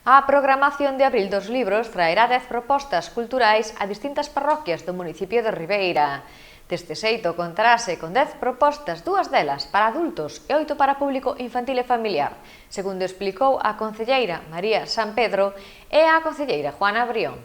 A programación de abril dos libros traerá 10 propostas culturais a distintas parroquias do municipio de Ribeira. Deste xeito contarase con 10 propostas, 2 delas para adultos e 8 para público infantil e familiar, segundo explicou a concelleira María San Pedro e a concelleira Juana Brión.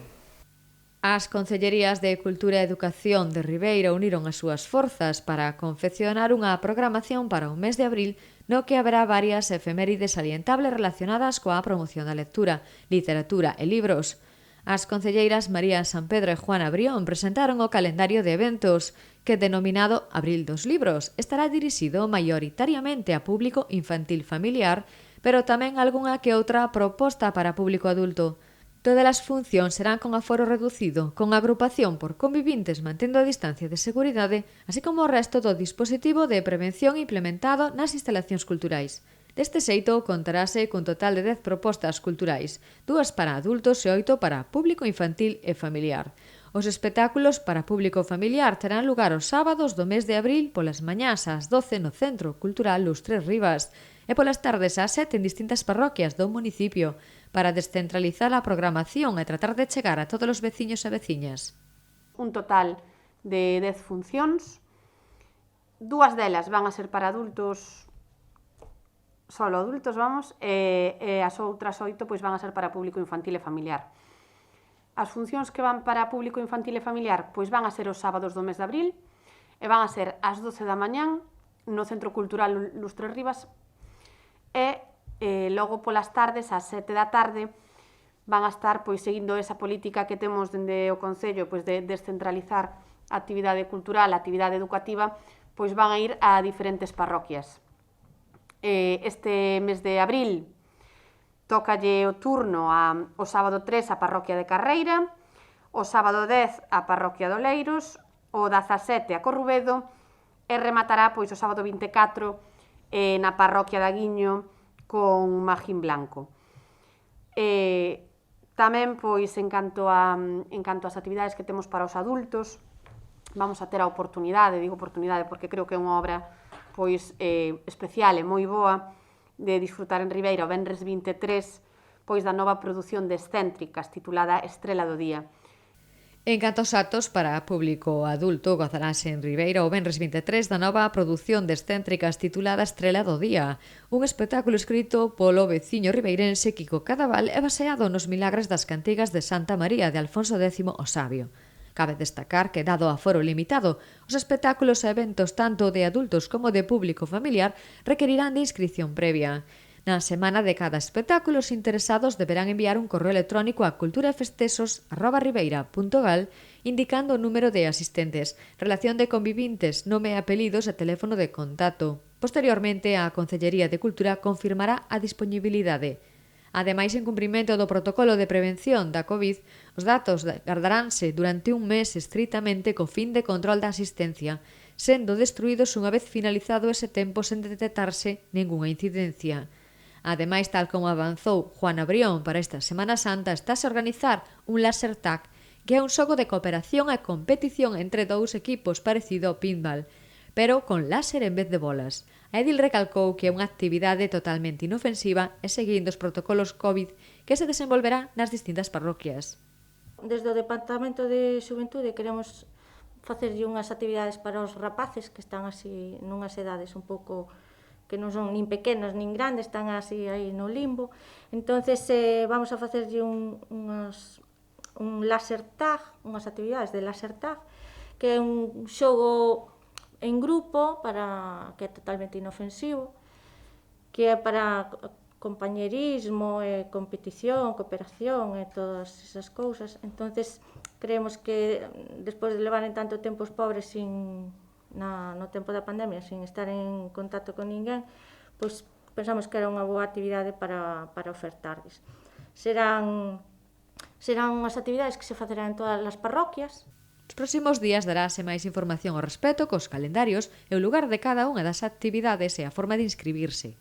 As Concellerías de Cultura e Educación de Ribeira uniron as súas forzas para confeccionar unha programación para o mes de abril no que haberá varias efemérides salientables relacionadas coa promoción da lectura, literatura e libros. As concelleiras María San Pedro e Juana Brión presentaron o calendario de eventos que, denominado Abril dos Libros, estará dirixido maioritariamente a público infantil familiar, pero tamén algunha que outra proposta para público adulto. Todas as funcións serán con aforo reducido, con agrupación por convivintes mantendo a distancia de seguridade, así como o resto do dispositivo de prevención implementado nas instalacións culturais. Deste xeito, contarase cun total de 10 propostas culturais, 2 para adultos e 8 para público infantil e familiar. Os espectáculos para público familiar terán lugar os sábados do mes de abril polas mañás ás 12 no Centro Cultural Os Tres Rivas e polas tardes ás 7 en distintas parroquias do municipio, para descentralizar a programación e tratar de chegar a todos os veciños e veciñas. Un total de 10 funcións, 2 delas van a ser para adultos, solo adultos, e as outras 8 pois van a ser para público infantil e familiar. As funcións que van para público infantil e familiar pois van a ser os sábados do mes de abril e van a ser ás 12 da mañán no Centro Cultural Los Tres Rivas e logo polas tardes, ás 7 da tarde, van a estar pois seguindo esa política que temos dende o Concello pois de descentralizar a actividade cultural, a actividade educativa, pois van a ir a diferentes parroquias. Este mes de abril tócalle o turno o sábado 3 a parroquia de Carreira, o sábado 10 a parroquia de Oleiros, o 17 a Corrubedo e rematará pois o sábado 24 na parroquia de Aguiño con Magín Blanco. Tamén, pois, en canto ás actividades que temos para os adultos, vamos a ter a oportunidade, digo oportunidade porque creo que é unha obra pois especial e moi boa de disfrutar en Ribeira o venres 23 pois da nova produción de Excéntricas titulada Estrela do Día. En canto aos actos para público adulto, gozarase en Ribeira o venres 23 da nova produción de Excéntricas titulada Estrela do Día, un espectáculo escrito polo veciño ribeirense Quico Cadaval e baseado nos milagres das cantigas de Santa María de Alfonso X o Sabio. Cabe destacar que, dado a aforo limitado, os espectáculos e eventos tanto de adultos como de público familiar requerirán de inscrición previa. Na semana de cada espectáculo, os interesados deberán enviar un correo electrónico a culturafestesos@ribeira.gal indicando o número de asistentes, relación de convivintes, nome e apelidos e teléfono de contacto. Posteriormente, a Concellería de Cultura confirmará a disponibilidade. Ademais, en cumprimento do protocolo de prevención da COVID, os datos gardaránse durante un mes estritamente co fin de control da asistencia, sendo destruídos unha vez finalizado ese tempo sen detectarse ningunha incidencia. Ademais, tal como avanzou Juana Brión para esta Semana Santa, estáse a organizar un laser tag, que é un xogo de cooperación e competición entre dous equipos parecido ao pinball, pero con láser en vez de bolas. A Edil recalcou que é unha actividade totalmente inofensiva e seguindo os protocolos COVID que se desenvolverá nas distintas parroquias. Desde o Departamento de Xuventude queremos facerlle unhas actividades para os rapaces que están así nunhas edades un pouco que non son nin pequenas nin grandes, están así aí no limbo. Entonces vamos a facerlle un laser tag, unhas actividades de laser tag, que é un xogo en grupo que é totalmente inofensivo, que é para compañerismo, competición, cooperación e todas esas cousas. Entonces creemos que despois de levaren tanto tempo os pobres no tempo da pandemia sin estar en contacto con ninguén, pois pensamos que era unha boa actividade para ofertarles. Serán unhas actividades que se facerán en todas as parroquias. Nos próximos días darase máis información ao respecto cos calendarios e o lugar de cada unha das actividades e a forma de inscribirse.